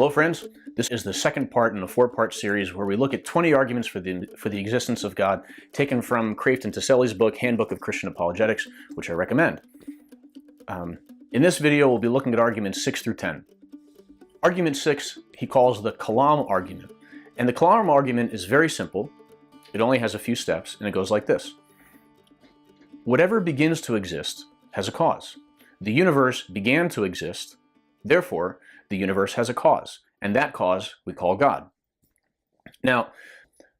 Hello friends, this is the second part in a four-part series where we look at 20 arguments for the existence of God taken from Kreeft and Tacelli's book, Handbook of Christian Apologetics, which I recommend. In this video, we'll be looking at arguments 6 through 10. Argument 6, he calls the Kalam argument. And the Kalam argument is very simple. It only has a few steps, and it goes like this. Whatever begins to exist has a cause. The universe began to exist, therefore, the universe has a cause, and that cause we call God. Now,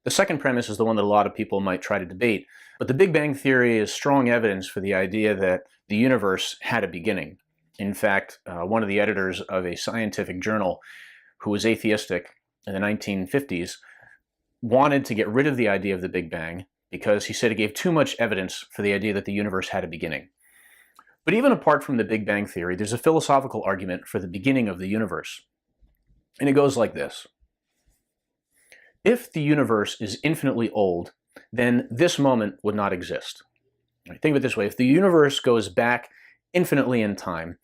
the second premise is the one that a lot of people might try to debate, but the Big Bang Theory is strong evidence for the idea that the universe had a beginning. In fact, one of the editors of a scientific journal who was atheistic in the 1950s wanted to get rid of the idea of the Big Bang because he said it gave too much evidence for the idea that the universe had a beginning. But even apart from the Big Bang Theory, there's a philosophical argument for the beginning of the universe. And it goes like this. If the universe is infinitely old, then this moment would not exist. Think of it this way. If the universe goes back infinitely in time,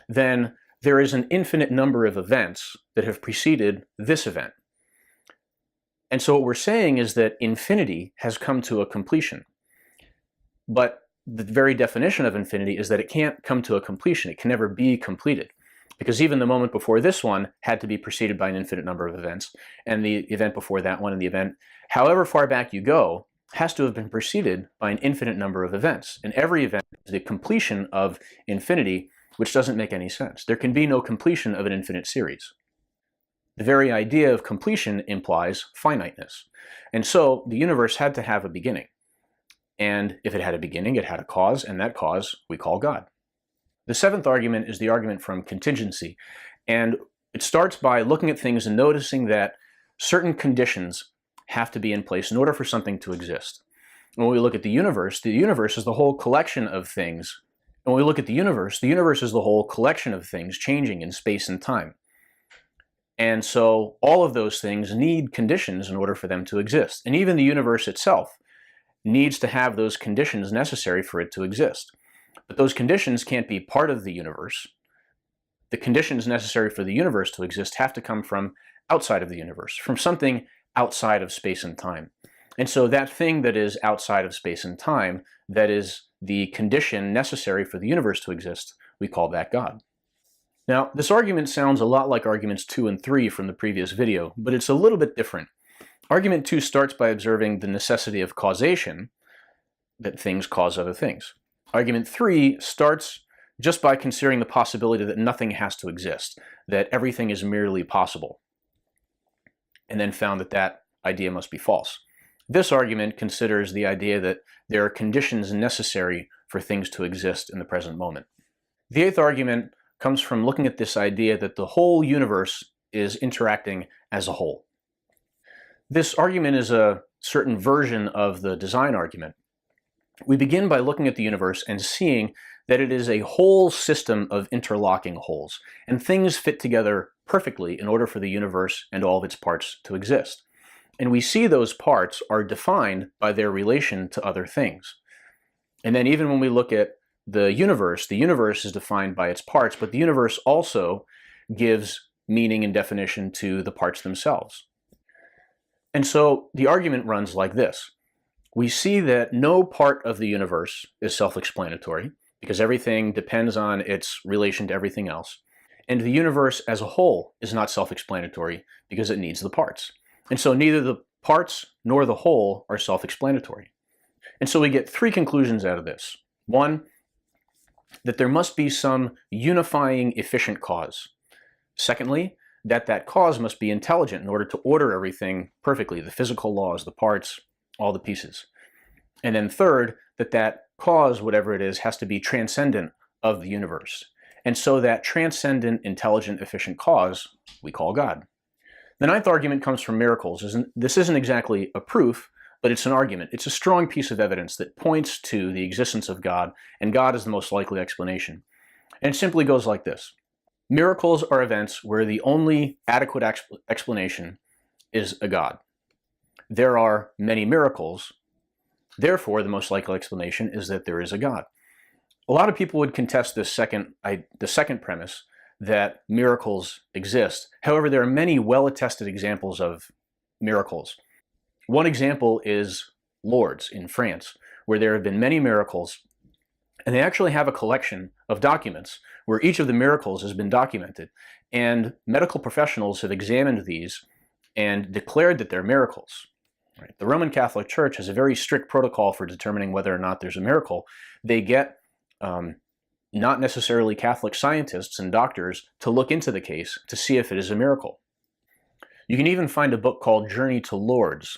then there is an infinite number of events that have preceded this event. And so what we're saying is that infinity has come to a completion. But the very definition of infinity is that it can't come to a completion. It can never be completed. Because even the moment before this one had to be preceded by an infinite number of events, and the event before that one, and the event, however far back you go, has to have been preceded by an infinite number of events. And every event is the completion of infinity, which doesn't make any sense. There can be no completion of an infinite series. The very idea of completion implies finiteness. And so the universe had to have a beginning. And if it had a beginning, it had a cause, and that cause we call God. The seventh argument is the argument from contingency. And it starts by looking at things and noticing that certain conditions have to be in place in order for something to exist. And when we look at the universe is the whole collection of things. And when we look at the universe is the whole collection of things changing in space and time. And so all of those things need conditions in order for them to exist. And even the universe itself needs to have those conditions necessary for it to exist. But those conditions can't be part of the universe. The conditions necessary for the universe to exist have to come from outside of the universe, from something outside of space and time. And so that thing that is outside of space and time, that is the condition necessary for the universe to exist, we call that God. Now, this argument sounds a lot like arguments 2 and 3 from the previous video, but it's a little bit different. Argument 2 starts by observing the necessity of causation, that things cause other things. Argument 3 starts just by considering the possibility that nothing has to exist, that everything is merely possible, and then found that that idea must be false. This argument considers the idea that there are conditions necessary for things to exist in the present moment. The eighth argument comes from looking at this idea that the whole universe is interacting as a whole. This argument is a certain version of the design argument. We begin by looking at the universe and seeing that it is a whole system of interlocking wholes, and things fit together perfectly in order for the universe and all of its parts to exist. And we see those parts are defined by their relation to other things. And then even when we look at the universe is defined by its parts, but the universe also gives meaning and definition to the parts themselves. And so the argument runs like this. We see that no part of the universe is self-explanatory because everything depends on its relation to everything else. And the universe as a whole is not self-explanatory because it needs the parts. And so neither the parts nor the whole are self-explanatory. And so we get three conclusions out of this. One, that there must be some unifying efficient cause. Secondly, that cause must be intelligent in order to order everything perfectly, the physical laws, the parts, all the pieces. And then third, that cause, whatever it is, has to be transcendent of the universe. And so that transcendent, intelligent, efficient cause we call God. The ninth argument comes from miracles. This isn't exactly a proof, but it's an argument. It's a strong piece of evidence that points to the existence of God, and God is the most likely explanation. And it simply goes like this. Miracles are events where the only adequate explanation is a God. There are many miracles. Therefore, the most likely explanation is that there is a God. A lot of people would contest this the second premise, that miracles exist. However, there are many well-attested examples of miracles. One example is Lourdes in France, where there have been many miracles, and they actually have a collection of documents where each of the miracles has been documented, and medical professionals have examined these and declared that they're miracles. Right? The Roman Catholic Church has a very strict protocol for determining whether or not there's a miracle. They get not necessarily Catholic scientists and doctors to look into the case to see if it is a miracle. You can even find a book called Journey to Lourdes,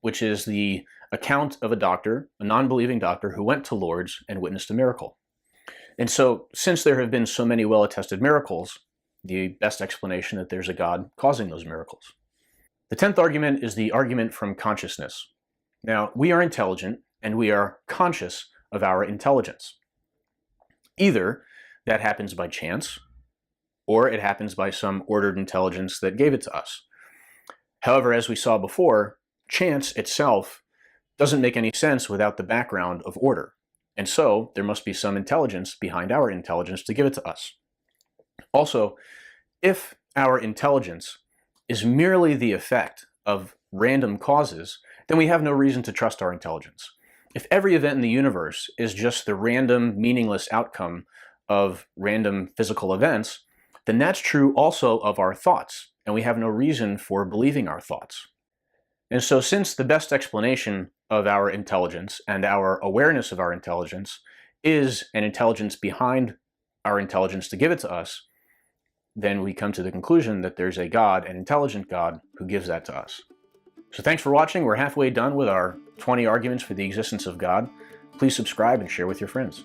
which is the account of a doctor, a non-believing doctor, who went to Lourdes and witnessed a miracle. And so, since there have been so many well-attested miracles, the best explanation that there's a God causing those miracles. The 10th argument is the argument from consciousness. Now, we are intelligent, and we are conscious of our intelligence. Either that happens by chance, or it happens by some ordered intelligence that gave it to us. However, as we saw before, chance itself doesn't make any sense without the background of order. And so, there must be some intelligence behind our intelligence to give it to us. Also, if our intelligence is merely the effect of random causes, then we have no reason to trust our intelligence. If every event in the universe is just the random, meaningless outcome of random physical events, then that's true also of our thoughts, and we have no reason for believing our thoughts. And so, since the best explanation of our intelligence and our awareness of our intelligence is an intelligence behind our intelligence to give it to us, then we come to the conclusion that there's a God, an intelligent God, who gives that to us. So thanks for watching. We're halfway done with our 20 arguments for the existence of God. Please subscribe and share with your friends.